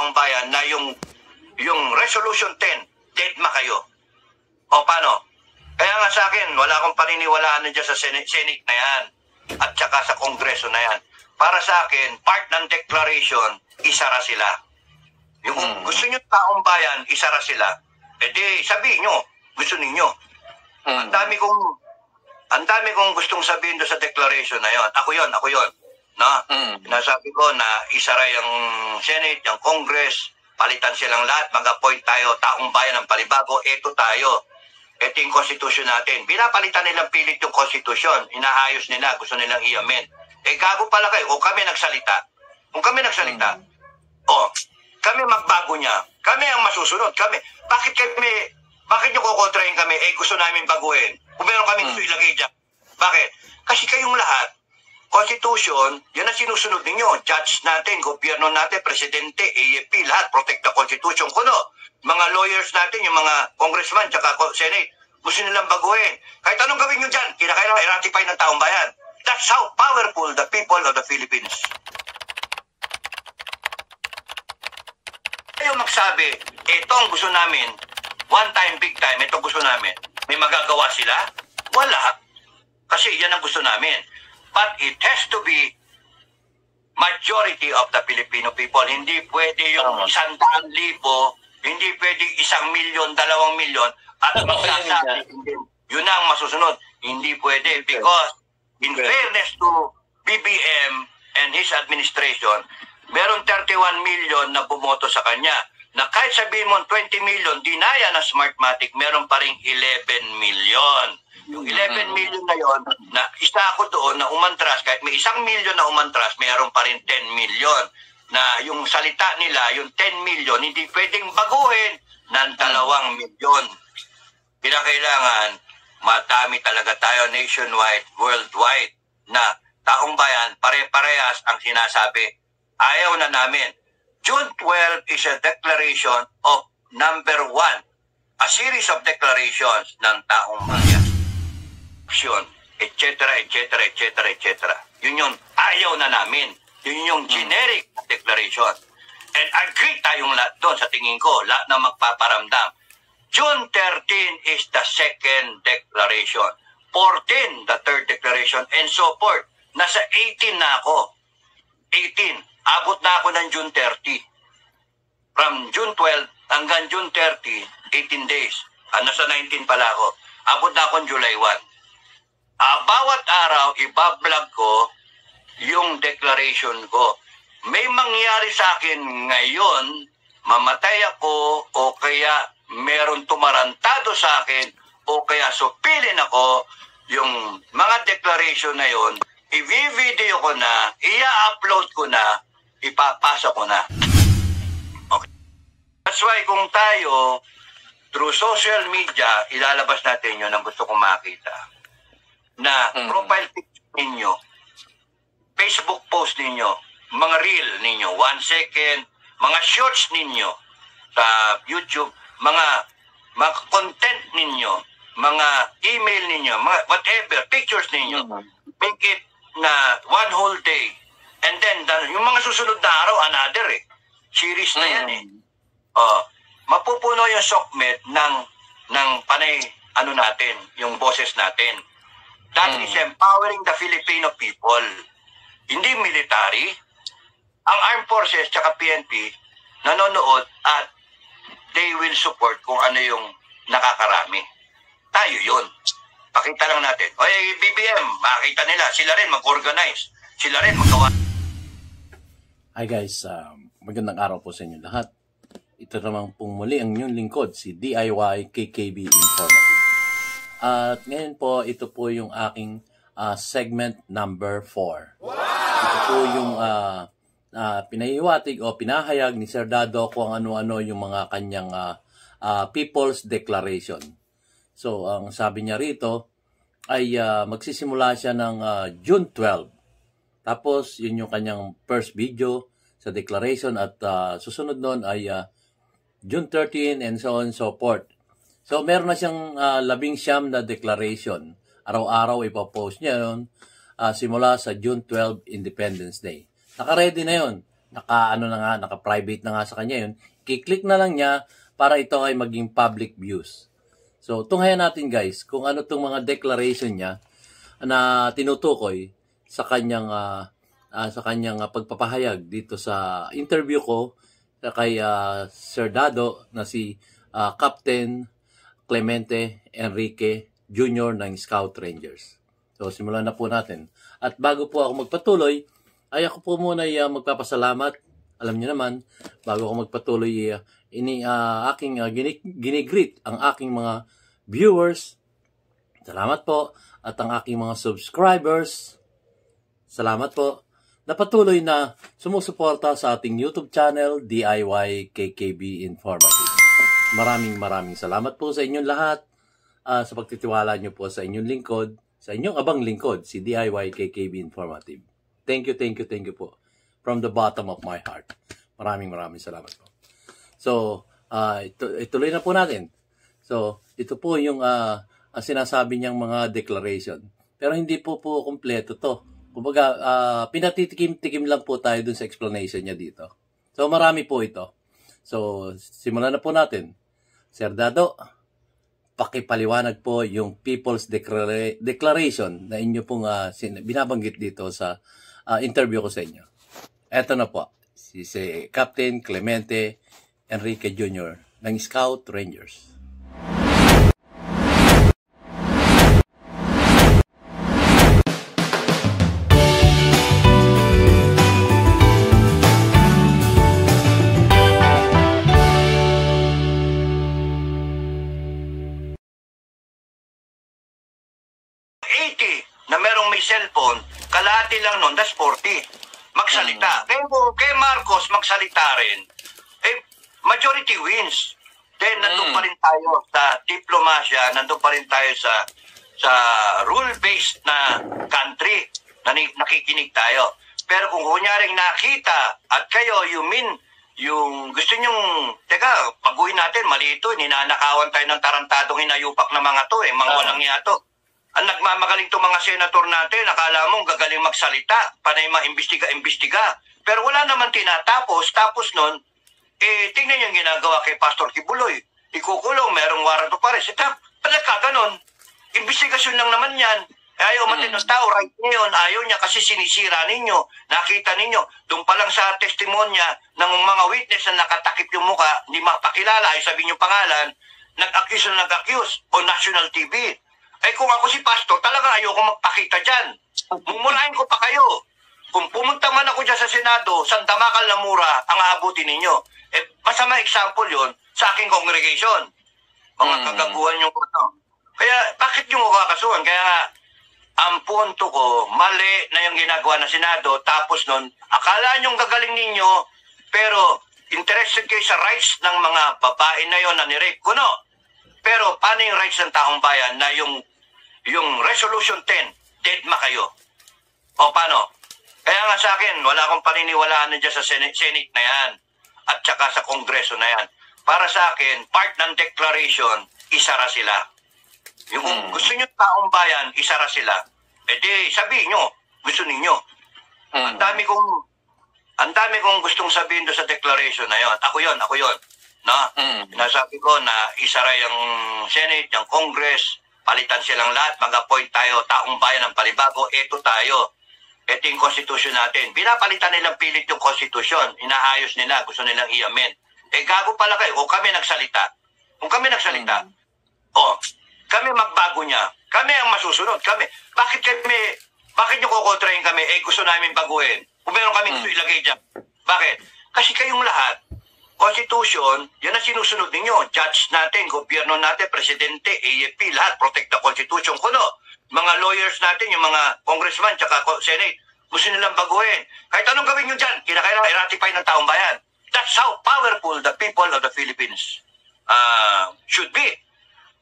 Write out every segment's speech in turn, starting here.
taong bayan na yung Resolution 10, deadma kayo. O paano? Kaya nga sa akin, wala akong paniniwalaan na dyan sa Senate na yan at saka sa Kongreso na yan. Para sa akin, part ng declaration, isara sila. Yung gusto nyo taong bayan, isara sila. E di, sabihin nyo, gusto ninyo. Ang dami kong gustong sabihin doon sa declaration na yon. Ako yon. No? Nasabi ko na isara yung Senate, yung Congress, palitan silang lahat, mag-appoint tayo, taong bayan ng palibago, eto tayo. Ito yung constitution natin. Pinapalitan nilang pilit yung constitution. Inaayos nila, gusto nilang i-amend. Gago pala kayo. O kami nagsalita. Kung kami nagsalita, kami magbago niya. Kami ang masusunod. Bakit nyo kukontrahin kami? Gusto namin baguhin. Kung meron kami gusto ilagay dyan. Bakit? Kasi kayong lahat, Constitution, yan ang sinusunod ninyo. Judge natin, gobyerno natin, presidente, AFP, lahat, protect the Constitution. Kuno, mga lawyers natin, yung mga congressman, tsaka Senate, gusto nilang baguhin. Kahit anong gawin nyo dyan, kinakailangan i-ratify ng taong bayan. That's how powerful the people of the Philippines. Kayo magsabi, ito ang gusto namin, one time, big time, ito gusto namin. May magagawa sila? Wala. Kasi yan ang gusto namin. But it has to be majority of the Filipino people. Hindi pwede yung 100,000, hindi pwede 1,000,000, 2,000,000 at magsasabi. Yun ang masusunod. Hindi pwede because in fairness to BBM and his administration, meron 31 million na bumoto sa kanya. Na kahit sabihin mo 20 million, dinaya na Smartmatic, meron pa rin 11 million. Yung 11 million na yon, na isa ako doon na umantras, kahit may 1,000,000 na umantras, mayroon pa rin 10 million. Na yung salita nila, yung 10 million, hindi pwedeng baguhin ng 2 milyon. Pinakailangan, madami talaga tayo nationwide, worldwide, na taong bayan, pare-parehas ang sinasabi. Ayaw na namin. June 12 is a declaration of number 1, a series of declarations ng taong bayan. Etc. Yun yung ayaw na namin. Yun yung generic declaration. And agree tayong lahat doon sa tingin ko, lahat na magpaparamdam. June 13 is the second declaration. 14, the third declaration, and so forth. Nasa 18 na ako. 18. Abot na ako ng June 30. From June 12 hanggang June 30, 18 days. Nasa 19 pala ako. Abot na ako July 1. Bawat araw, ibablog ko yung declaration ko. May mangyari sa akin ngayon, mamatay ako, o kaya meron tumarantado sa akin, o kaya supilin ako, yung mga declaration na yon, i-video ko na, i-upload ko na, ipapasa ko na. Okay. That's why kung tayo, through social media, ilalabas natin yun ang gusto kong makita. Na profile picture ninyo, Facebook post ninyo, mga reel ninyo, 1 second, mga shorts ninyo sa YouTube, mga content ninyo, mga email ninyo, mga whatever, pictures ninyo, make it na 1 whole day. And then, yung mga susunod na araw, another series na yan mapupuno yung SOCMED ng panay, natin, yung boses natin. That is empowering the Filipino people. Hindi military. Ang Armed Forces tsaka PNP nanonood at they will support kung ano yung nakakarami. Tayo yun. Pakita lang natin. BBM, makita nila. Sila rin mag-organize. Sila rin magawa. Hi guys, magandang araw po sa inyo lahat. Ito naman pong muli ang inyong lingkod, si DIY KKB Informative. At ngayon po, ito po yung aking segment number 4. Wow! Ito po yung pinahiwatig o pinahayag ni Sir Dado kung ano-ano yung mga kanyang People's Declaration. So, ang sabi niya rito ay magsisimula siya ng June 12. Tapos, yun yung kanyang first video sa declaration at susunod nun ay June 13 and so on and so forth. So, meron na siyang 19 na declaration. Araw-araw ipopost niya yun simula sa June 12 Independence Day. Naka-ready na yun. naka-private na nga sa kanya yun. I-click na lang niya para ito ay maging public views. So, tunghayan natin guys kung ano itong mga declaration niya na tinutukoy sa kanyang pagpapahayag dito sa interview ko kay Sir Dado na si Captain Clemente Enrique Jr. ng Scout Rangers. So, simulan na po natin. At bago po ako magpatuloy, ay ako po muna magpapasalamat. Alam niyo naman, bago ako magpatuloy, ginigreet ang aking mga viewers. Salamat po. At ang aking mga subscribers. Salamat po. Na patuloy na sumusuporta sa ating YouTube channel, DIY KKB Informative. Maraming salamat po sa inyong lahat sa pagtitiwala niyo po sa inyong lingkod, sa inyong abang lingkod, si DIY KKB Informative. Thank you po. From the bottom of my heart. Maraming salamat po. So, ituloy na po natin. So, ito po yung sinasabi niyang mga declaration. Pero hindi po kompleto to. Kumbaga, pinatitikim-tikim lang po tayo dun sa explanation niya dito. So, marami po ito. So, simulan na po natin. Sir Dado, pakipaliwanag po yung People's Declaration na inyo pong binabanggit dito sa interview ko sa inyo. Eto na po, si Captain Clemente Enrique Jr. ng Scout Rangers. Na merong may cellphone, kalahati lang nun, that's 40. Magsalita. Kay Marcos, magsalita rin. Majority wins. Then, nandun pa rin tayo sa diplomasya, nandun pa rin tayo sa rule-based na country na nakikinig tayo. Pero kung kunyaring nakita at kayo, yung gusto nyong, teka, paguhin natin, mali ito, ninanakawan tayo ng tarantadong hinayupak na mga to, mga walang yato. Ang nagmamagaling itong mga senator natin, akala mong gagaling magsalita, panay maimbestiga-imbestiga. Pero wala naman tinatapos. Tapos nun, tingnan yung ginagawa kay Pastor Kibuloy. Ikukulong, merong warrant of arrest. Palagkaganon, investigasyon lang naman yan. Ayaw matin ng tao, right ngayon, ayaw niya kasi sinisira ninyo. Nakita ninyo, doon pa lang sa testimonya ng mga witness na nakatakip yung muka, hindi mapakilala, ay sabihin yung pangalan, nag-accuse na nag-accuse o national TV. Ay kung ako si Pastor, talaga ayoko magpakita dyan. Mumurahin ko pa kayo. Kung pumunta man ako dyan sa Senado, sandamakal na mura ang aabutin ninyo. Masama example yon sa aking congregation. Mga kagaguhan yung ano. Kaya bakit yung kakasuhan? Kaya nga, ang punto ko, mali na yung ginagawa ng Senado. Tapos nun, akala nyong gagaling ninyo, pero interested kayo sa rights ng mga babae na yon na ni-rape. Kuno. Pero paano yung rights ng taong bayan na yung Resolution 10, deadma kayo? O paano? Kaya nga sa akin, wala akong paniniwalaan na dyan sa Senate na yan at saka sa Kongreso na yan. Para sa akin, part ng declaration, isara sila. Yung gusto nyo taong bayan, isara sila. E di, sabihin nyo, gusto ninyo. Ang dami kong gustong sabihin doon sa declaration na yon. Ako yon. No? Nasabi ko na isara yung Senate, yung Congress, palitan silang lahat, mag-appoint tayo, taong bayan ng palibago, eto tayo. Ito yung constitution natin. Pinapalitan nilang pilit yung constitution, inaayos nila, gusto nilang i-amend. Gago pala kayo, kung kami nagsalita, kami magbago niya, kami ang masusunod, kami. Bakit nyo kukontrahin kami? Gusto namin baguhin. Kung meron kami gusto ilagay dyan. Bakit? Kasi kayong lahat, Constitution, yan ang sinusunod ninyo. Judge natin, gobyerno natin, presidente, AFP, lahat, protect the Constitution. Kuno, mga lawyers natin, yung mga congressman, tsaka Senate, gusto nilang baguhin. Kahit anong gawin nyo dyan, kinakailangan i-ratify ng taong bayan. That's how powerful the people of the Philippines should be.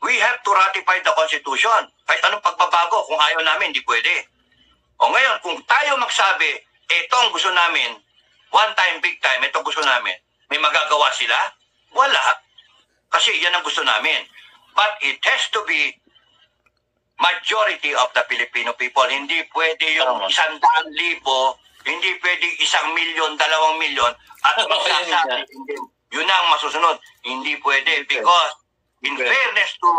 We have to ratify the Constitution. Kahit anong pagbabago, kung ayaw namin, hindi pwede. O ngayon, kung tayo magsabi, etong gusto namin, one time, big time, ito gusto namin, may magagawa sila? Wala. Kasi yan ang gusto namin. But it has to be majority of the Filipino people. Hindi pwede yung 100,000 Hindi pwedeng 1 milyon, 2 milyon at magsasabi, yun ang masusunod. Hindi pwede because in fairness to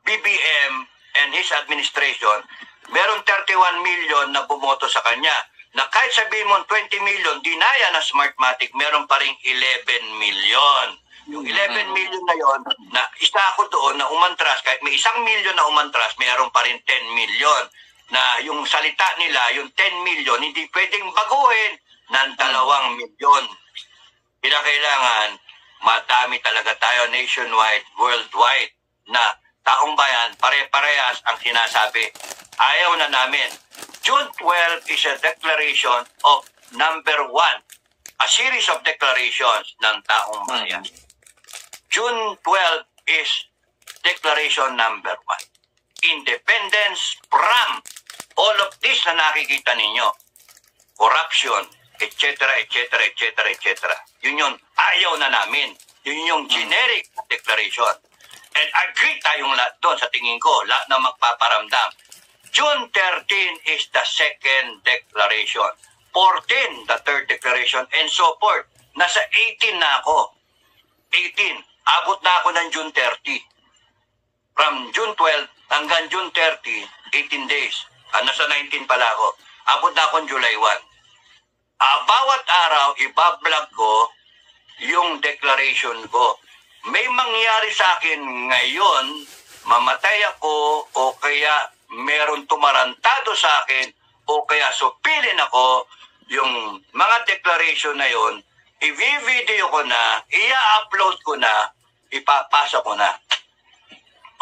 BBM and his administration, meron 31 million na bumoto sa kanya. Na kahit sabihin mo 20 million, dinaya na Smartmatic, meron pa rin 11 million. Yung 11 million na yon, na isa ako doon na umantras, kahit may 1 million na umantras, meron pa rin 10 million. Na yung salita nila, yung 10 million, hindi pwedeng baguhin ng 2 milyon. Kailangan, madami talaga tayo nationwide, worldwide, na taong bayan, pare-parehas ang sinasabi. Ayaw na namin. June 12 is a declaration of number 1, a series of declarations ng taong bayan. June 12 is declaration number 1. Independence from all of this na nakikita ninyo. Corruption, etc., etc., etc., etc. Yun yung ayaw na namin. Yun yung generic declaration. And agree tayong lahat doon sa tingin ko, lahat na magpaparamdam. June 13 is the second declaration. 14, the third declaration, and so forth. Nasa 18 na ako. 18. Abot na ako ng June 30. From June 12 hanggang June 30, 18 days. Nasa 19 pala ako. Abot na akong July 1. Bawat araw, ibablog ko yung declaration ko. May mangyari sa akin ngayon, mamatay ako o kaya meron tumarantado sa akin o kaya supilin ako, yung mga declaration na yon, i-video ko na, i-upload ko na, ipapasa ko na.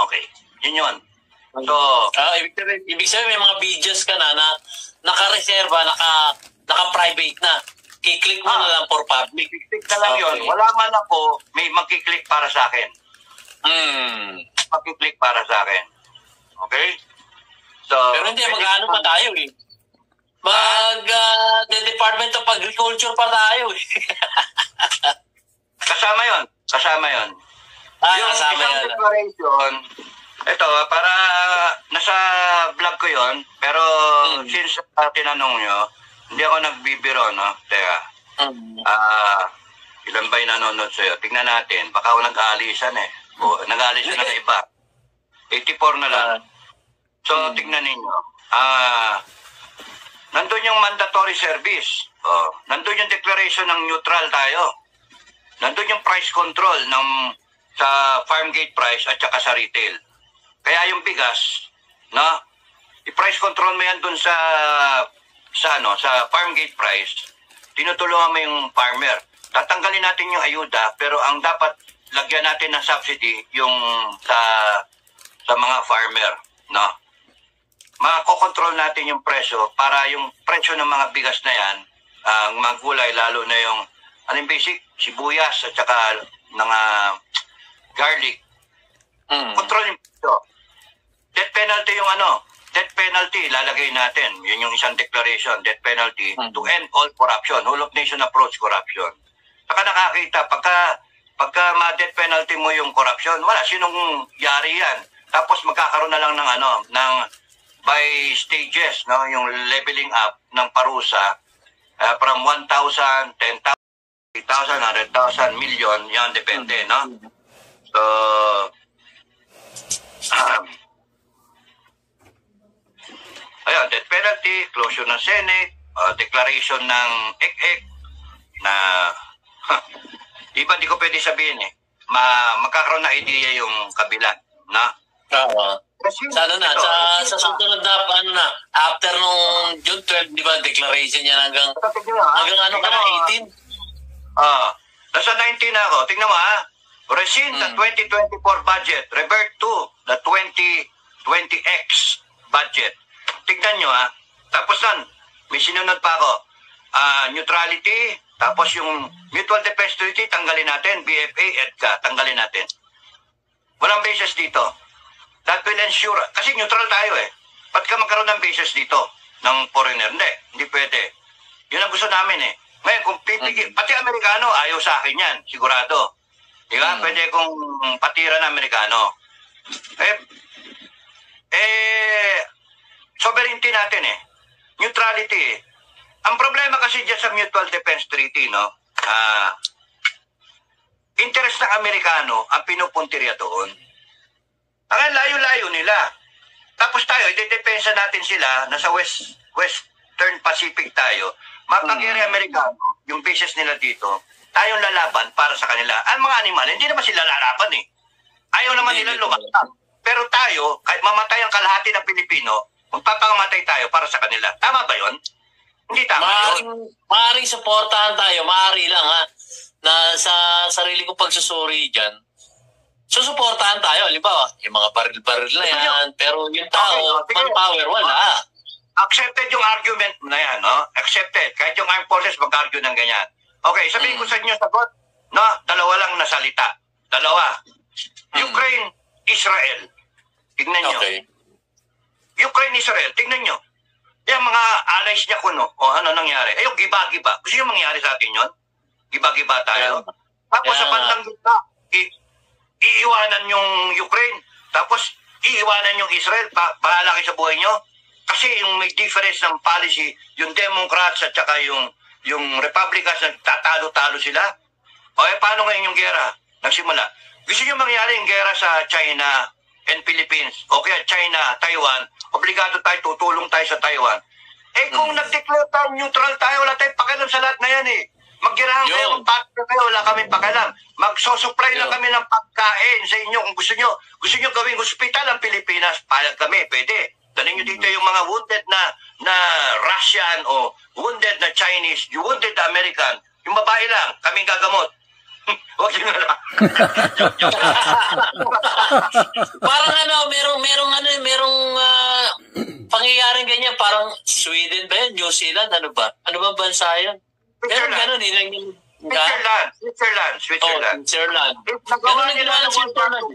Okay, yun yun. So, ibig sabihin may mga videos ka na naka-reserva, naka-private na. I-click mo na lang for public. I-click na lang yun. Wala man ako, may magkiklik para sa akin. Magkiklik para sa akin. Okay? So, pero hindi, mag-ano pa tayo eh. The Department of Agriculture pa tayo eh. Kasama yun. Yung kasama isang yun. declaration, ito, para nasa vlog ko yon, pero since tinanong nyo, hindi ako nagbibiro, no? Teka, ilan ba yung nanonood sa'yo? Tingnan natin, baka ako nag-aalisan eh. Nag-aalisan na iba. 84 na lang. So, tignan ninyo. Nandun yung mandatory service. Nandun yung declaration ng neutral tayo. Nandun yung price control sa farm gate price at saka sa retail. Kaya yung bigas, no? I-price control mo yan dun sa farm gate price. Tinutulungan mo yung farmer. Tatanggalin natin yung ayuda, pero ang dapat lagyan natin ng subsidy yung sa mga farmer, no? Makokontrol natin yung presyo para yung presyo ng mga bigas na yan, ang mga gulay, lalo na yung basic, sibuyas at saka mga garlic. Control yung presyo. Death penalty yung death penalty, lalagay natin. Yun yung isang declaration, death penalty, to end all corruption, whole of nation approach corruption. Saka nakakita, pagka ma-death penalty mo yung corruption, wala, sinong yari yan? Tapos magkakaroon na lang ng by stages, no, yung leveling up ng parusa from 1,000, 10,000, 3,000, 100,000, million, yan depende, no? So, ayun, death penalty, closure ng Senate, declaration ng EC na di ko pwede sabihin eh. Magkakaroon na idea yung kabila, na? Sa sa susunod na, after nung June 12, di ba, declaration yan hanggang ano ka na, 18? Nasa 19 na ako. Tingnan mo rescind the 2024 budget, revert to the 2020X budget. Tingnan nyo Tapos nun, may sinunod pa ako. Neutrality, tapos yung mutual defense treaty, tanggalin natin. BFA, EDCA, tanggalin natin. Walang basis dito. That will ensure, kasi neutral tayo eh. Ba't ka magkaroon ng basis dito ng foreigner? Hindi pwede. Yun ang gusto namin eh. Ngayon, kung pipigil, pati Amerikano, ayaw sa akin yan, sigurado. Di ba? Pwede kong patira ng Amerikano. Sovereignty natin eh. Neutrality eh. Ang problema kasi dyan sa Mutual Defense Treaty, no? Interest ng Amerikano ang pinupuntirya doon. Ang layo-layo nila. Tapos tayo, idedepensa natin sila na sa Western Pacific tayo. Mapag-area Amerikano, yung bases nila dito, tayong lalaban para sa kanila. Ang mga animal, hindi naman sila lalaban eh. Ayaw naman nila lumaban. Pero tayo, kahit mamatay ang kalahati ng Pilipino, magpapangamatay tayo para sa kanila. Tama ba yun? Hindi tama yun. Maaaring supportahan tayo, maaari lang ha, na sa sarili kong pagsusuri dyan, susuportahan tayo, halimbawa, yung mga baril-baril na yan, pero yung tao, manpower, wala. Accepted yung argument na yan, no? Accepted. Kahit yung armed forces mag-argue ng ganyan. Okay, sabihin ko sa inyo sagot, no? Dalawa lang na salita. Dalawa. Ukraine, Israel. Tignan nyo. Okay. Ukraine, Israel. Tignan nyo. Yung mga allies niya kuno, o ano nangyari? Yung giba-giba. Gusto nyo mangyari sa atin yun? Giba-giba tayo. Tapos sa bandang gitna, iiwanan yung Ukraine. Tapos iiwanan yung Israel. Bahala kayo sa buhay nyo. Kasi yung may difference ng policy, yung Democrats at saka yung Republicans, nagtatalo-talo sila. O paano ngayon yung gera? Nagsimula. Gusto nyo mangyari yung gera sa China and Philippines, o kaya China, Taiwan, obligado tayo, tutulong tayo sa Taiwan. Kung nag-declare tayo, neutral tayo, wala tayong pakialam sa lahat na yan eh. Maggirahan kayo, magpapagod kayo, wala kami pakialam. Magsosupply lang kami ng pagkain sa inyo kung gusto nyo gawing hospital ang Pilipinas, payag kami, pwede. Dalhin nyo dito yung mga wounded na Russian o wounded na Chinese, yung wounded na American, yung babae lang, kaming gagamot. Huwag yun na lang. Parang merong pangyayaring ganyan, parang Sweden ba yan? New Zealand, ano ba? Ano ba bansa yan? Ganun, Switzerland. Switzerland. Nagawa nila ng Switzerland,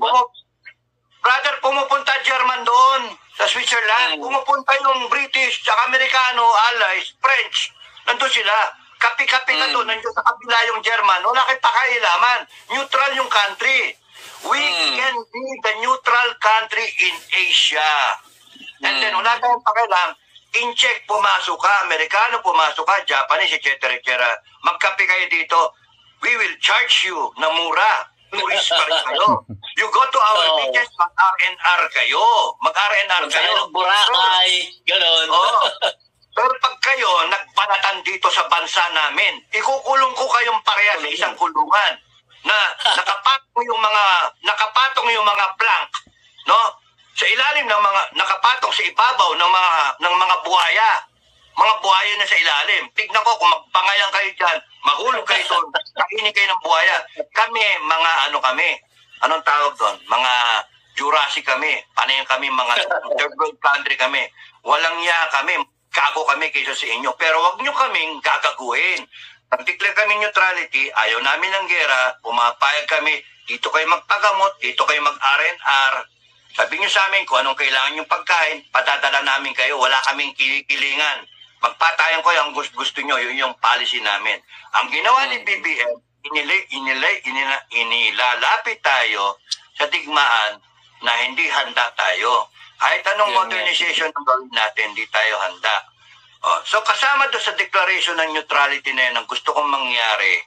brother, pumupunta German doon sa Switzerland. Pumupunta yung British, tsaka Amerikano, allies, French. Nandun sila. Kapi-kapi ka doon. Nandun sa kabila yung German. Wala kayong pakailaman. Neutral yung country. We can be the neutral country in Asia. And then, wala tayong pakialam. In-check, pumasok ka. Amerikano, pumasok ka. Japanese, etc. Magkapi kayo dito. We will charge you na mura. Tourist pa rin kayo. You go to our beaches, mag-R&R kayo. Mag-R&R kayo. Boracay, gano'n. Pero pag kayo nagbanatan dito sa bansa namin, ikukulong ko kayong pareha sa isang kulungan na nakapatong yung mga plank, no? Sa ilalim ng mga nakapatong sa ibabaw ng mga buhaya. Mga buhaya na sa ilalim. Tignan ko kung magpangayan kayo diyan, mahulog kayo doon, kainin kayo ng buhaya. Kami, mga anong tawag doon? Mga Jurassic kami. Panayin kami, mga third world country kami. Walang niya kami. Gago kami kaysa sa inyo. Pero wag nyo kaming gagaguhin. Nag-declare kami neutrality, ayaw namin ng gera, pumapayag kami, dito kayo magpagamot, dito kayo mag-R&R. Sabi nyo sa amin kung anong kailangan yung pagkain, patadala namin kayo, wala kaming kilingan. Magpatayan ko yung gusto nyo, yun yung policy namin. Ang ginawa ni BBM, inilalapit tayo sa digmaan na hindi handa tayo. Kahit anong modernization ng gawin natin, hindi tayo handa. So kasama doon sa declaration ng neutrality na yun ang gusto kong mangyari,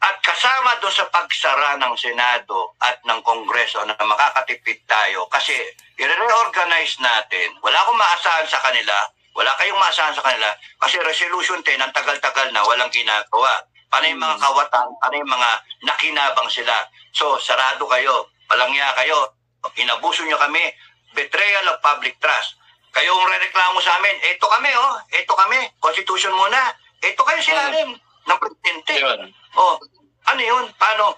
at kasama doon sa pagsara ng Senado at ng Kongreso na makakatipid tayo kasi i-reorganize natin. Wala akong maasahan sa kanila, wala kayong maasahan sa kanila kasi Resolution 10 ang tagal-tagal na walang ginagawa. Paano yung mga kawatan, paano yung mga nakinabang sila. So sarado kayo, palangya kayo, inabuso nyo kami, betrayal of public trust. Kayong re-reklamo sa amin, eto kami, Constitution muna, eto kayo silalim ng presidente. Ano yun? Paano?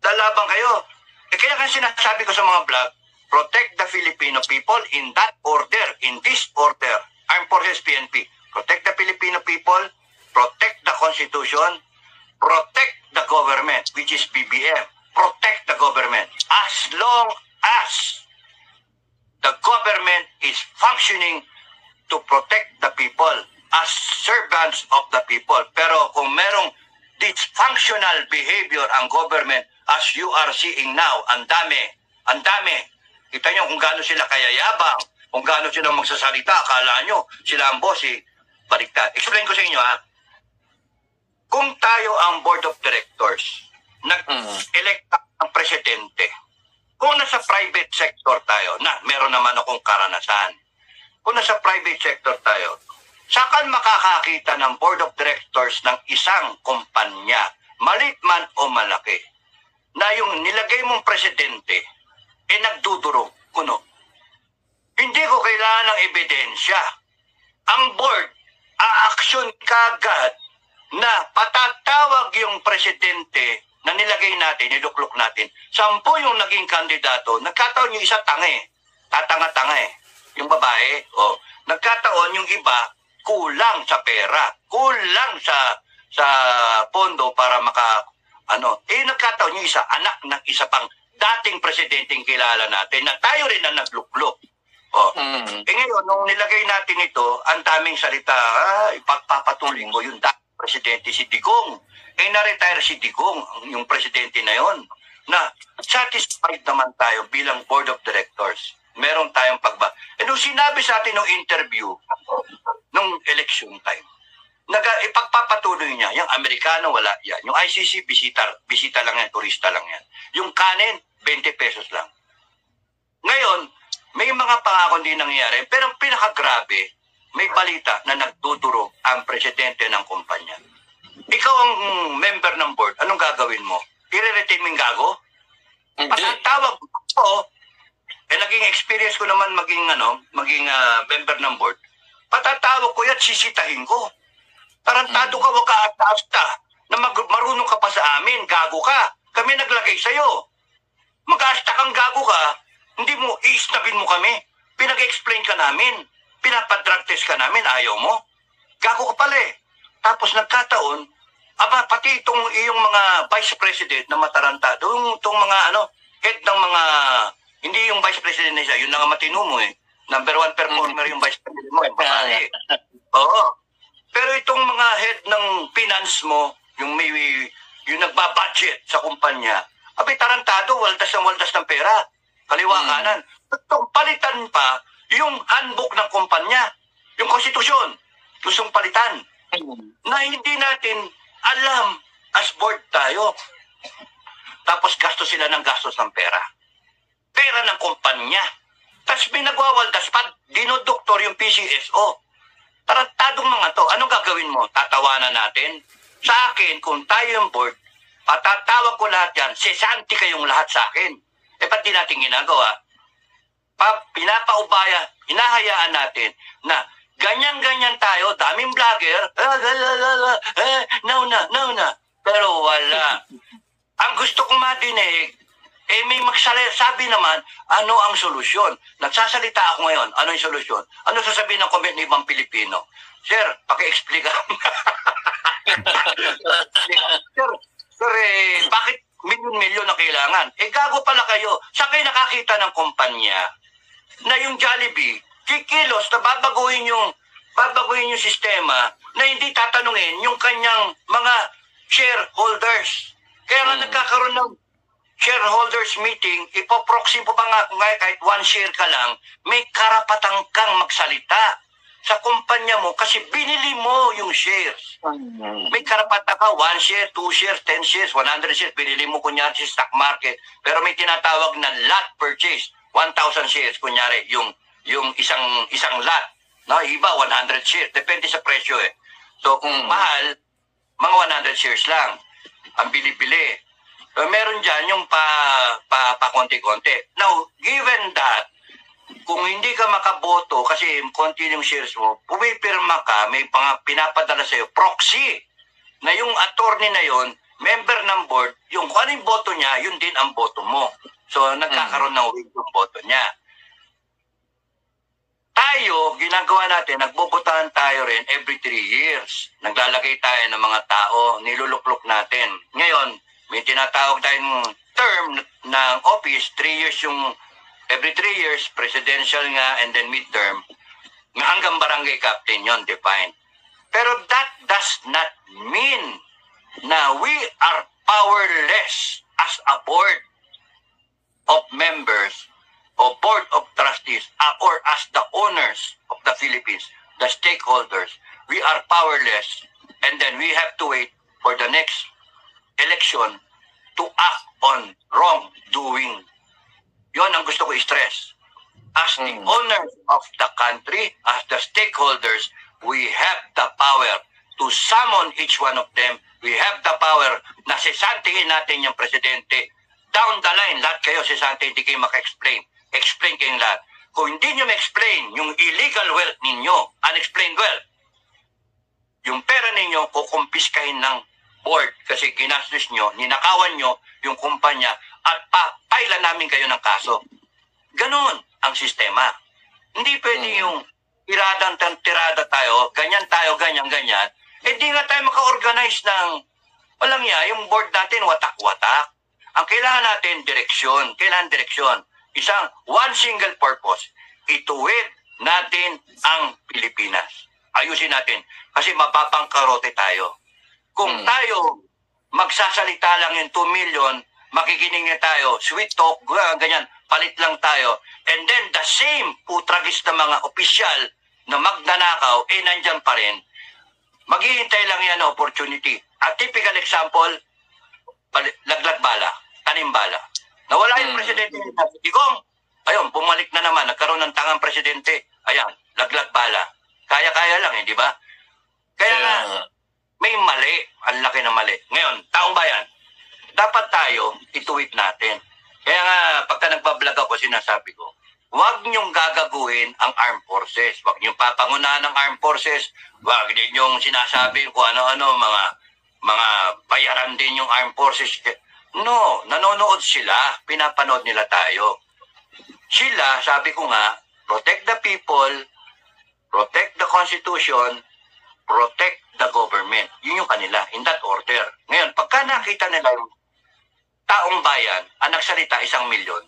Lalabang kayo. Kaya kasi sinasabi ko sa mga vlog, protect the Filipino people in that order, in this order. Armed Forces PNP. Protect the Filipino people, protect the Constitution, protect the government, which is BBM. Protect the government. As long as the government is functioning to protect the people as servants of the people. Pero kung merong dysfunctional behavior ang government as you are seeing now, ang dami. Kita nyo kung gaano sila kayayabang, kung gaano sila magsasalita, akala nyo sila ang boss eh. baliktad. Explain ko sa inyo ha. Kung tayo ang board of directors, nag-elect ng presidente, kung nasa private sector tayo, meron naman akong karanasan. Kung nasa private sector tayo, saan makakakita ng board of directors ng isang kumpanya, malit man o malaki, na yung nilagay mong presidente, nagdudurog kuno. Hindi ko kailangan ng ebidensya. Ang board, a-action kagad na patatawag yung presidente na nilagay natin, niluklok natin. 10 yung naging kandidato, nagkataon yung isa tatanga-tanga yung babae, nagkataon yung iba, kulang sa pera, kulang sa pondo para nagkataon yung isa, anak ng isa pang dating presidenteng kilala natin na tayo rin ang nagluklok. Ngayon, nung nilagay natin ito, ang daming salita, ipagpapatuloy ko yung dating presidente si Digong. Na-retire si Digong, yung presidente na yon, na satisfied naman tayo bilang board of directors. Meron tayong nung sinabi sa atin nung interview, nung election time, ipagpapatuloy niya, yung Amerikano wala yan, yung ICC bisita lang yan, turista lang yan. Yung kanin, 20 pesos lang. Ngayon, may mga pangako din nangyayari, pero ang pinakagrabe, may balita na nagdudurog ang presidente ng kumpanya. Ikaw ang member ng board, anong gagawin mo? I-retain mo yung gago? Patatawag ko, naging experience ko naman maging member ng board. Patatawag ko yan, sisitahin ko. Tarantado ka, wag ka asta-asta, na marunong ka pa sa amin, gago ka. Kami naglagay sa'yo. Mag-asta kang gago ka, hindi mo, i-snabin mo kami. Pinag-explain ka namin. Pinapadrag test ka namin, ayaw mo. Gago ka pala eh. Tapos nagkataon, pati itong iyong mga vice president na matarantado, itong mga head ng mga, hindi yung vice president na siya, yun na nga matino mo eh. Number 1 performer yung vice president mo, yung babae. Oo. Pero itong mga head ng finance mo, yung nagbabudget sa kumpanya, tarantado, waldas ng pera. Kaliwa kanan. Itong palitan pa yung handbook ng kumpanya, yung konstitusyon, gustong palitan. Na hindi natin alam as board tayo. Tapos gastos sila ng gastos ng pera. Pera ng kumpanya. Tapos may nagwawaldas pa, dinodoktor yung PCSO. Tarantadong mga to. Anong gagawin mo? Tatawanan natin? Sa akin, kung tayo yung board, patatawag ko lahat yan, sesanti kayong lahat sa akin. Ba't di natin ginagawa? Pinapaubaya, hinahayaan natin na ganyan-ganyan tayo, daming vlogger, nauna. Pero wala. Ang gusto kong madinig, may sabi naman, ano ang solusyon? Nagsasalita ako ngayon, ano yung solusyon? Ano sasabihin ng comment ng ibang Pilipino? Sir, paki-explica. Sir, bakit milyon-milyon na kailangan? Gago pala kayo. Saan kayo nakakita ng kumpanya na yung Jollibee, kikilos na babaguhin yung sistema na hindi tatanungin yung kanyang mga shareholders. Kaya nga nagkakaroon ng shareholders meeting, ipoproxy po pa nga kahit 1 share ka lang, may karapatan kang magsalita sa kumpanya mo kasi binili mo yung shares. May karapatan ka, 1 share, 2 shares, 10 shares, 100 shares, binili mo kunyari sa stock market. Pero may tinatawag na lot purchase, 1,000 shares, kunyari, yung isang lot. No, iba, 100 shares. Depende sa presyo eh. So, kung mahal, mga 100 shares lang ang bili-bili. So, meron dyan yung pa-konti-konti. Now, given that, kung hindi ka makaboto kasi konti yung shares mo, pumipirma ka, may pinapadala sa'yo, proxy, na yung attorney na yon, member ng board, yung kung ano yung boto niya, yun din ang boto mo. So, nagkakaroon ng weight yung boto niya. Tayo, ginagawa natin, nagbobotahan tayo rin every 3 years. Naglalagay tayo ng mga tao, niluluklok natin. Ngayon, may tinatawag tayong term ng office, 3 years yung, every 3 years, presidential nga, and then midterm, hanggang barangay captain yon defined. Pero that does not mean na we are powerless as a board of members o board of trustees or as the owners of the Philippines, the stakeholders. we are powerless, and then we have to wait for the next election to act on wrongdoing. Yon ang gusto ko i-stress. As the owners of the country, as the stakeholders, we have the power to summon each one of them. We have the power na sisantingin natin yung presidente. Down the line, lahat kayo sisante, hindi kayo maka-explain. Explain kayong lahat. Kung hindi nyo ma-explain yung illegal wealth ninyo, unexplained wealth, yung pera ninyo, kukumpiskahin ng board kasi ginastos nyo, ninakawan nyo yung kumpanya at papailan namin kayo ng kaso. Ganon ang sistema. Hindi pwede yung tirada tayo, ganyan, ganyan. Eh di nga tayo maka-organize ng, walang yung board natin, watak-watak. Ang kailangan natin, direksyon. Isang one single purpose, ituwid natin ang Pilipinas. Ayusin natin, kasi mapapangkarote tayo. Kung tayo magsasalita lang yung 2 million, makikinig na tayo, sweet talk, ganyan, palit lang tayo. And then the same putragis na mga opisyal na magnanakaw, nandyan pa rin. Maghihintay lang yan na opportunity. A typical example, laglag bala, tanim bala. Nawala yung presidente ni Digong. Ayun, bumalik na naman. Nagkaroon ng tangang presidente. Ayan, laglag bala. Kaya-kaya lang, di ba? Kaya nga, may mali. Ang laki na mali. Ngayon, taong bayan, dapat tayo ituwid natin. Kaya nga, pagka nagbablog ako, sinasabi ko, huwag niyong gagaguhin ang armed forces. Huwag niyong papangunahan ng armed forces. Huwag ninyong sinasabi kung ano-ano, mga bayaran din yung armed forces. No, nanonood sila, pinapanood nila tayo. Sila, sabi ko nga, protect the people, protect the Constitution, protect the government. Yun yung kanila, in that order. Ngayon, pagka nakita nila yung taong bayan, ang nagsalita 1 milyon,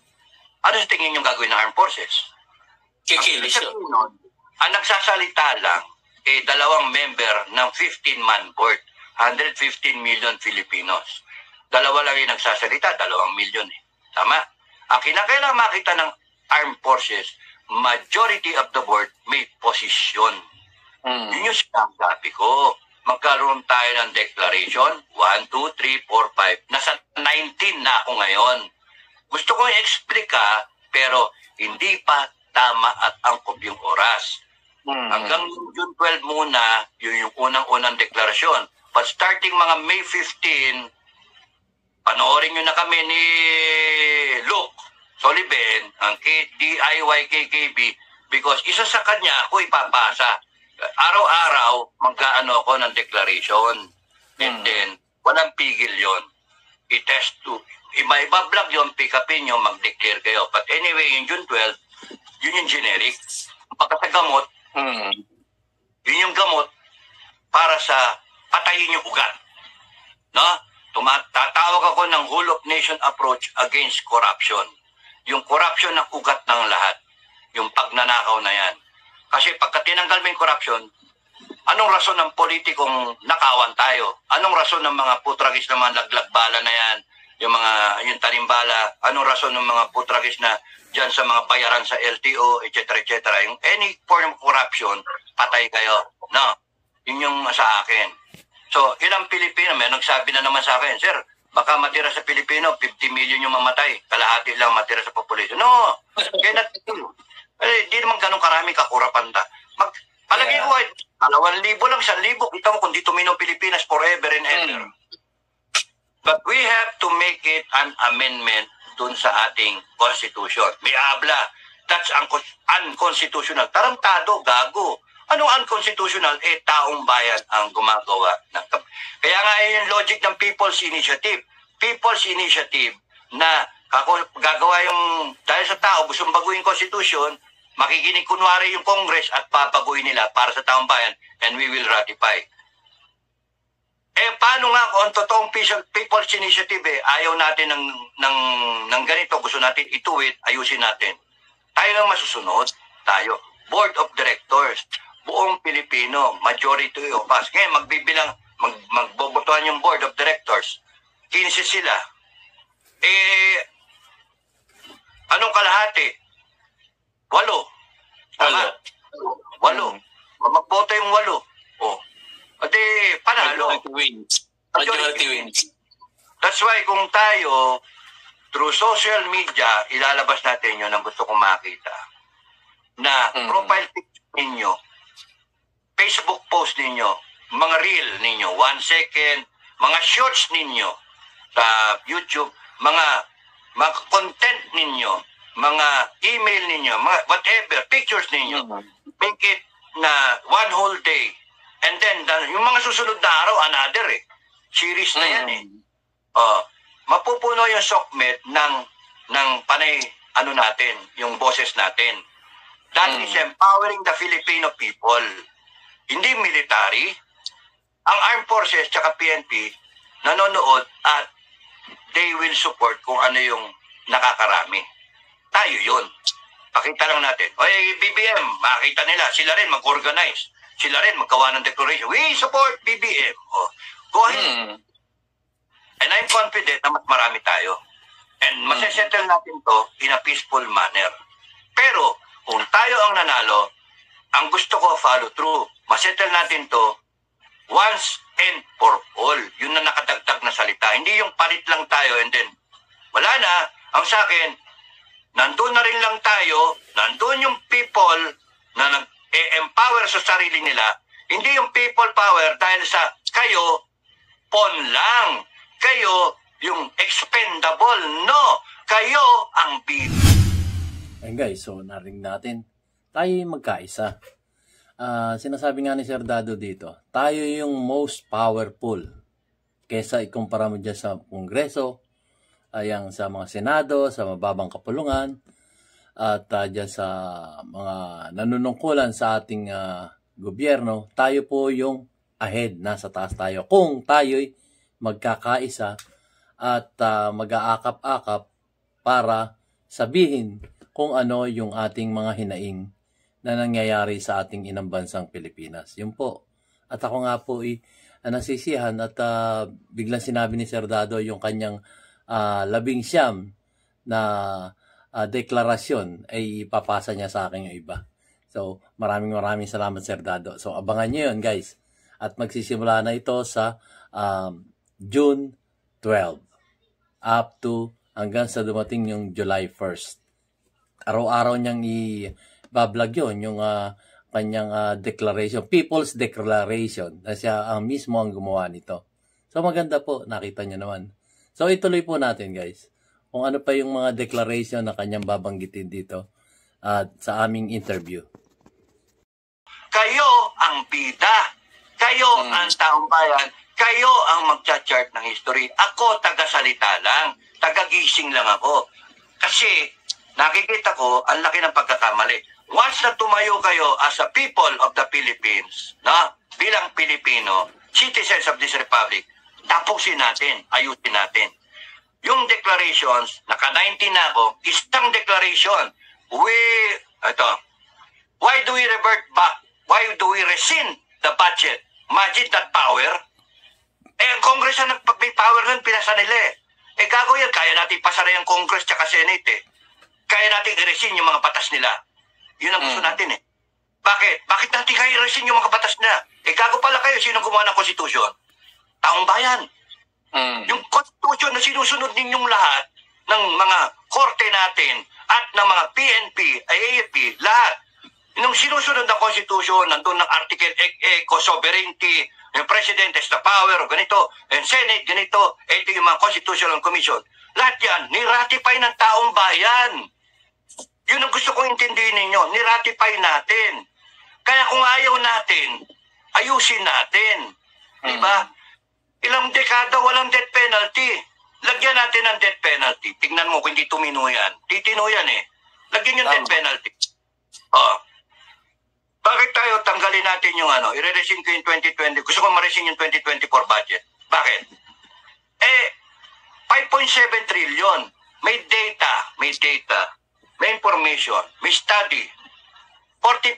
ano sa tingin yung gagawin ng armed forces? Kikilis yun. Ang nagsasalita lang, 2 member ng 15-man board, 115 million Filipinos. 2 lang yung nagsasalita, 2 milyon eh. Tama? Ang kinakailangan makita ng armed forces, majority of the board may posisyon. Yun yung sinasabi ko. Magkaroon tayo ng declaration, 1, 2, 3, 4, 5. Nasa 19 na ako ngayon. Gusto ko i-explica, pero hindi pa tama at angkop yung oras. Hanggang June 12 muna, yun yung unang-unang deklarasyon. But starting mga May 15, panoorin nyo na kami ni Luke Soliben, ang DIY KKB, because isa sa kanya ako ipapasa. Araw-araw, magkaano ako ng declaration. And then, walang pigil yon. I-test to. Iba-vlog yun, pick upin nyo, mag-declare kayo. But anyway, yung June 12, yun yung generic. Pagka sa gamot, yun yung gamot para sa patayin yung ugat. No? Tatawag ako ng whole of nation approach against corruption. Yung corruption na ugat ng lahat. Yung pagnanakaw na yan. Kasi pagka tinanggal mo yung corruption, anong rason ng politikong nakawan tayo? Anong rason ng mga putragis na mga laglagbala na yan? Yung tanimbala? Anong rason ng mga putragis na dyan sa mga bayaran sa LTO, etc. etc. Yung any form of corruption, patay kayo. No? Yun yung sa akin. So, ilang Pilipino, may nagsabi na naman sa akin, Sir, baka matira sa Pilipino, 50 million yung mamatay. Kalahati lang matira sa population. No! Kaya di naman ganun karami kakurapan ta. Palagay ko, 2,000 lang, 1,000. Kita mo kung dito minong Pilipinas forever and ever. But we have to make it an amendment dun sa ating Constitution. May abla. That's unconstitutional. Tarantado, gago. Anong unconstitutional? Taong bayan ang gumagawa. Kaya nga yung logic ng People's Initiative. People's Initiative na gagawa yung, dahil sa tao, gustong baguhin Constitution, makikinig kunwari yung Congress at papaguhin nila para sa taong bayan, and we will ratify. Paano nga kung totoong People's Initiative, ayaw natin ng ganito, gusto natin ituwid, ayusin natin. Tayo nga masusunod, tayo. Board of Directors, buong Pilipino, majority of us. Ngayon, magbobotohan yung Board of Directors. 15 sila. Anong kalahati? 8. Tama? 8. Magboto yung 8. Oh. Ate, panalo. Majority wins. Majority wins. That's why kung tayo, through social media, ilalabas natin yun ang gusto kong makita. Na profile picture ninyo, Facebook post ninyo, mga reel ninyo, 1 second, mga shorts ninyo sa YouTube, mga content ninyo, mga email ninyo, mga whatever, pictures ninyo, make it na 1 whole day. And then, yung mga susunod na araw, another series na yan mapupuno yung SOCMED ng panay, natin, yung boses natin. That is empowering the Filipino people. Hindi military. Ang Armed Forces tsaka PNP nanonood at they will support kung ano yung nakakarami. Tayo yun. Pakita lang natin. Oy, BBM, makita nila. Sila rin mag-organize. Sila rin maggawa ng declaration. We support BBM. Go ahead. And I'm confident na mas marami tayo. And masesettle natin to in a peaceful manner. Pero, kung tayo ang nanalo, ang gusto ko follow through. Masettle natin to once and for all. Yun na nakadagdag na salita. Hindi yung palit lang tayo and then, wala na. Ang sa akin, nandun na rin lang tayo, nandun yung people na nag-empower sa sarili nila. Hindi yung people power dahil sa kayo, pon lang. Kayo yung expendable. No, kayo ang bid. Ayun guys, so narinig natin, tayo yung magkaisa. Sinasabi nga ni Sir Dado dito, tayo yung most powerful kesa ikumpara mo dyan sa Kongreso, ayang sa mga Senado, sa mababang kapulungan, at dyan sa mga nanunungkulan sa ating gobyerno. Tayo po yung ahead, nasa taas tayo. Kung tayo'y magkakaisa at mag-aakap-akap para sabihin kung ano yung ating mga hinaing na nangyayari sa ating inang bansang Pilipinas. Yun po. At ako nga po nasisihan at biglang sinabi ni Sir Dado yung kanyang 19 na deklarasyon ay ipapasa niya sa akin yung iba. So, maraming salamat Sir Dado. So, abangan nyo yun guys. At magsisimula na ito sa June 12 up to hanggang sa dumating yung July 1st. Araw-araw niyang i-vlog yun, yung kanyang declaration, People's Declaration, na siya ang mismo ang gumawa nito. So maganda po, nakita niyo naman. So ituloy po natin guys, kung ano pa yung mga declaration na kanyang babanggitin dito sa aming interview. Kayo ang bida. Kayo ang taong bayan. Kayo ang magcha-chart ng history. Ako, taga-salita lang. Taga-gising lang ako. Kasi, nakikita ko, ang laki ng pagkakamali. Once na tumayo kayo as a people of the Philippines, bilang Pilipino, citizens of this republic, tapusin natin, ayusin natin. Yung declarations, naka-19 na ako, isang declaration. Why do we revert back? Why do we rescind the budget? Imagine that power. Ang Congress na may power nun, pinasa nila gago yan, kaya natin pasara yung Congress tsaka Senate Kaya natin i-rescind yung mga batas nila. Yun ang gusto natin Bakit? Bakit natin kaya i-rescind yung mga batas nila? Gago pala kayo, sino gumawa ng konstitusyon? Taong bayan. Yung konstitusyon na sinusunod ninyong lahat ng mga korte natin at ng mga PNP, AAP, lahat. Nung sinusunod ng konstitusyon, nandun ng Article Eco Sovereignty, yung President has the power, ganito, and Senate, ganito, ito yung mga Constitutional Commission. Lahat yan, niratify ng taong bayan. Yun ang gusto kong intindihin ninyo, niratify natin. Kaya kung ayaw natin, ayusin natin. Diba? Ilang dekada walang death penalty. Lagyan natin ng death penalty. Tingnan mo kung hindi tumino yan. Titino yan Lagyan yung death penalty. Bakit tayo tanggalin natin yung i-resin ko yung 2020, gusto ko ma-resin yung 2024 budget. Bakit? 5.7 trillion. May data, may information, may study. 40%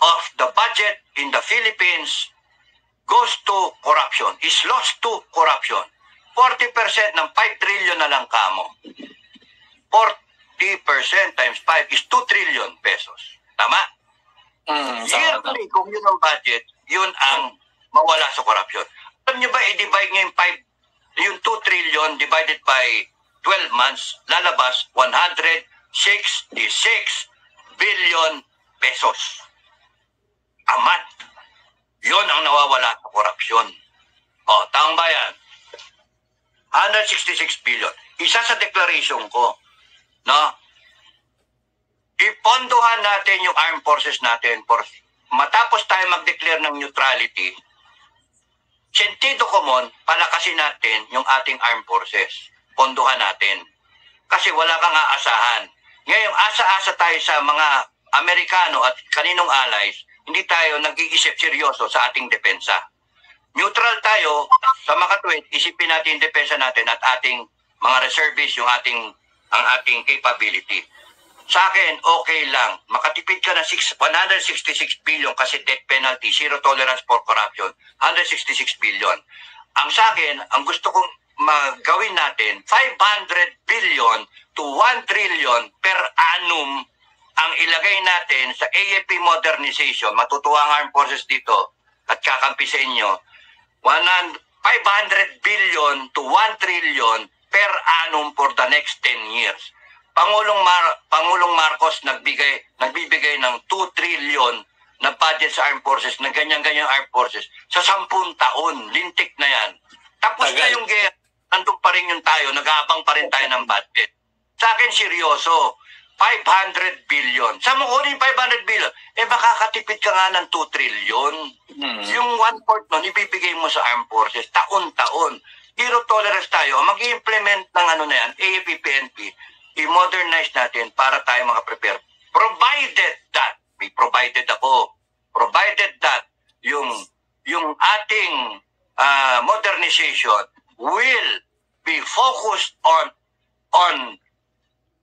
of the budget in the Philippines goes to corruption, is lost to corruption. 40% ng 5 trillion na lang kamo. 40% times 5 is 2 trillion pesos. Tama? Yearly, kung yun ang budget, yun ang mawala sa corruption. Alam nyo ba, i-divide nyo yung 2 trillion divided by 12 months, lalabas 166 billion pesos a month. Yun ang nawawala sa korupsyon. O, taong bayan, 166 billion. Isa sa declaration ko, no? Ipondohan natin yung armed forces natin for matapos tayo mag-declare ng neutrality, sentido common, palakasin natin yung ating armed forces. Pondohan natin. Kasi wala kang aasahan. Ngayon, asa-asa tayo sa mga Amerikano at kaninong allies, hindi tayo nag-iisip seryoso sa ating depensa. Neutral tayo, sa makatwid, isipin natin yung depensa natin at ating mga reservists, ang ating capability. Sa akin, okay lang. Makatipid ka ng 166 billion kasi death penalty, zero tolerance for corruption. 166 billion. Ang sa akin, ang gusto kong magawin natin, 500 billion to 1 trillion per annum ang ilagay natin sa AFP modernization. Matutuwa ang armed forces dito at kakampi sa inyo. 500 billion to 1 trillion per annum for the next 10 years. Pangulong Marcos nagbibigay ng 2 trillion na budget sa armed forces, na ganyan-ganyan armed forces, sa 10 taon. Lintik na yan. Tapos na yung gera, nandun pa rin yung tayo, nag-aabang pa rin tayo ng budget. Sa akin, seryoso, 500 billion. Saan mo kunin 500 billion? Makakatipid ka nga ng 2 trillion. Yung 1/4 nun, ibibigay mo sa armed forces, taon-taon. Zero tolerance tayo. Mag-i-implement ng AFP, PNP, i-modernize natin para tayo makaprepare. Provided that, may provided ako, provided that yung ating modernization will be focused on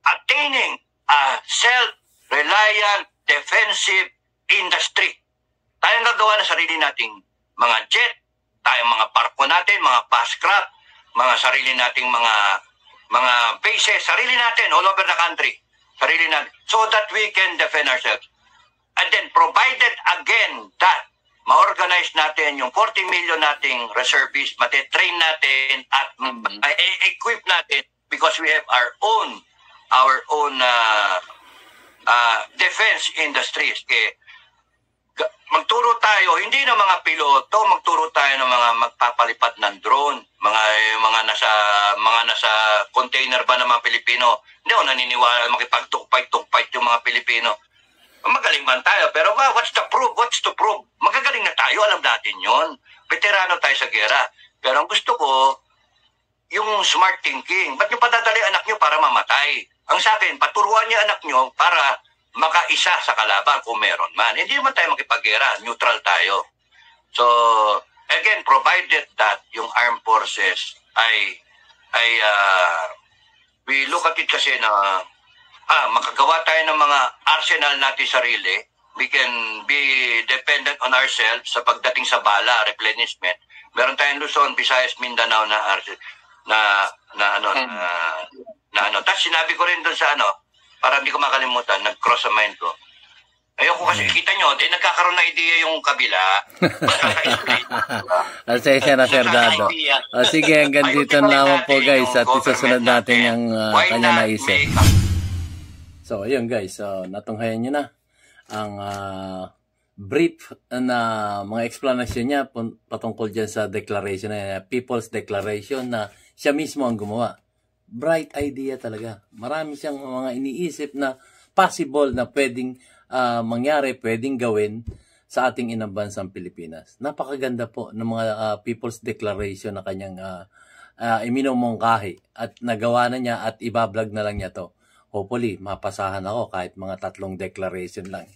attaining a self-reliant defensive industry. Tayong gagawa na sarili nating mga jet, tayong mga barko natin, mga fast-craft, mga sarili nating mga bases, sarili natin all over the country. Sarili natin. So that we can defend ourselves. And then provided again that ma-organize natin yung 40 million nating reservists, matitrain natin at equip natin because we have our own defense industries. Magturo tayo, hindi ng mga piloto, magturo tayo ng mga magpapalipad ng drone, mga nasa container ba ng mga Pilipino. Hindi ako naniniwala makipagtukpay yung mga Pilipino. Magaling man tayo, pero what's the proof? What's to prove? Magagaling na tayo, alam natin yon. Veterano tayo sa gera. Pero ang gusto ko, yung smart thinking. Ba't nyo padadali anak nyo para mamatay? Ang sa akin, paturuan niya anak nyo para makaisa sa kalaban kung meron man. Hindi naman tayo makipaggera, neutral tayo. So, again, provided that yung armed forces we look at it kasi na makagawa tayo ng mga arsenal natin sarili. We can be dependent on ourselves sa pagdating sa bala, replenishment. Meron tayong Luzon, Visayas, Mindanao na Tapos sinabi ko rin doon sa para hindi ko makalimutan, nag-cross sa mind ko. Ayoko kasi, kita nyo, nagkakaroon na idea yung kabila. Asensya na, Sir Dado. Sige, hanggang dito naman po, guys, at isusunod natin yung kanya naisip. So, ayun, guys, natunghayan nyo na ang brief na mga explanation niya patungkol dyan sa declaration, People's Declaration, na siya mismo ang gumawa. Bright idea talaga. Marami siyang mga iniisip na possible na pwedeng mangyari, pwedeng gawin sa ating inang bansang Pilipinas. Napakaganda po ng mga People's Declaration na kanyang iminumungkahi at nagawa na niya at ibablog na lang niya to. Hopefully, mapasahan ako kahit mga 3 declaration lang.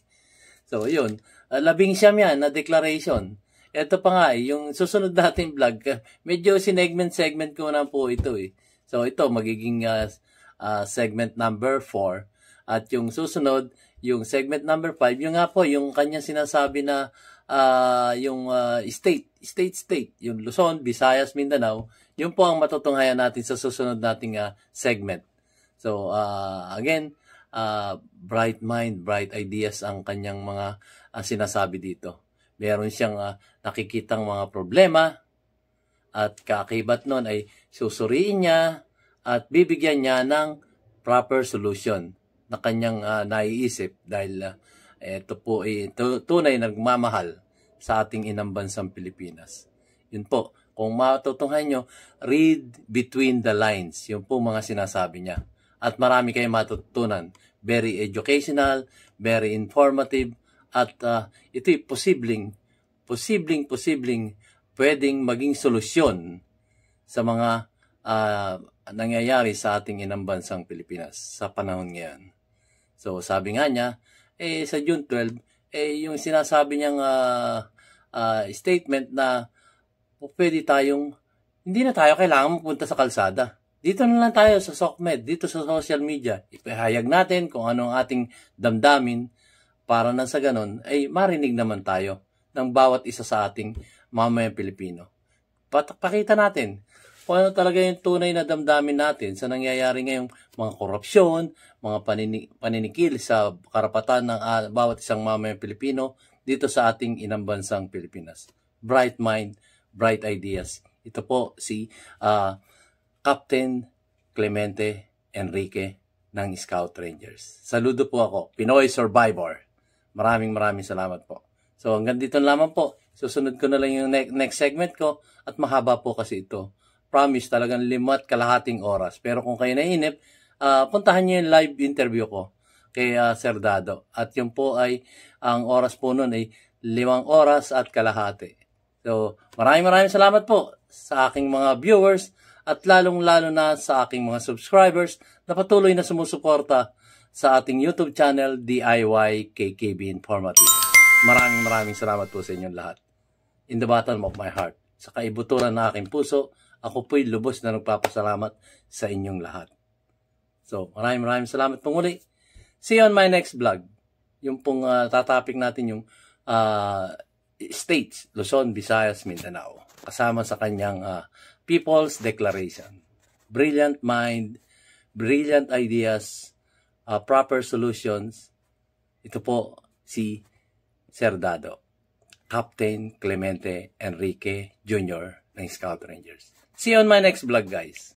So, yun. 19 yan na declaration. Ito pa nga, yung susunod natin vlog, medyo segment ko na po ito eh. So, ito magiging segment number 4. At yung susunod, yung segment number 5, yung nga po, yung kanyang sinasabi na yung state, yung Luzon, Visayas, Mindanao, yun po ang matutunghayan natin sa susunod nating segment. So, again, bright mind, bright ideas ang kanyang mga sinasabi dito. meron siyang nakikitang mga problema at kaakibat nun ay susuriin niya at bibigyan niya ng proper solution na kanyang naiisip dahil ito po ay tunay nagmamahal sa ating inang bansang Pilipinas. Yun po, kung matutunghan nyo, read between the lines. Yun po mga sinasabi niya. At marami kayong matutunan. Very educational, very informative, at ito'y posibleng pwedeng maging solusyon sa mga nangyayari sa ating inang bansang Pilipinas sa panahon ngayon. So, sabi nga niya, sa June 12, yung sinasabi niyang statement na pwede tayong, hindi na tayo kailangan mapunta sa kalsada. Dito na lang tayo sa SOCMED, dito sa social media. Ipahayag natin kung ano ang ating damdamin para na sa ganon ay marinig naman tayo ng bawat isa sa ating mamayang Pilipino. Pakita natin kung ano talaga yung tunay na damdamin natin sa nangyayari ngayong mga korupsyon, mga paninikil sa karapatan ng bawat isang mamayang Pilipino dito sa ating inang bansang Pilipinas. Bright mind, bright ideas. Ito po si Captain Clemente Enrique ng Scout Rangers. Saludo po ako, Pinoy Survivor. Maraming salamat po. So hanggang dito lamang po. Susunod ko na lang yung next segment ko at mahaba po kasi ito. Promise talagang 5.5 oras. Pero kung kayo nainip, puntahan niyo yung live interview ko kay Sir Dado. At yun po ay, ang oras po nun ay 5.5 oras. So maraming salamat po sa aking mga viewers at lalong-lalo na sa aking mga subscribers na patuloy na sumusuporta sa ating YouTube channel, DIY KKB Informative. Maraming salamat po sa inyong lahat. In the bottom of my heart, sa kaibuturan ng aking puso, ako po'y lubos na nagpapasalamat sa inyong lahat. So, maraming salamat po muli. See you on my next vlog. Yung pong tatapik natin yung states, Luzon, Visayas, Mindanao. Kasama sa kanyang People's Declaration. Brilliant mind, brilliant ideas, proper solutions. Ito po si Sir Dado, Captain Clemente Enrique Jr. ng Scout Rangers. See you on my next vlog, guys.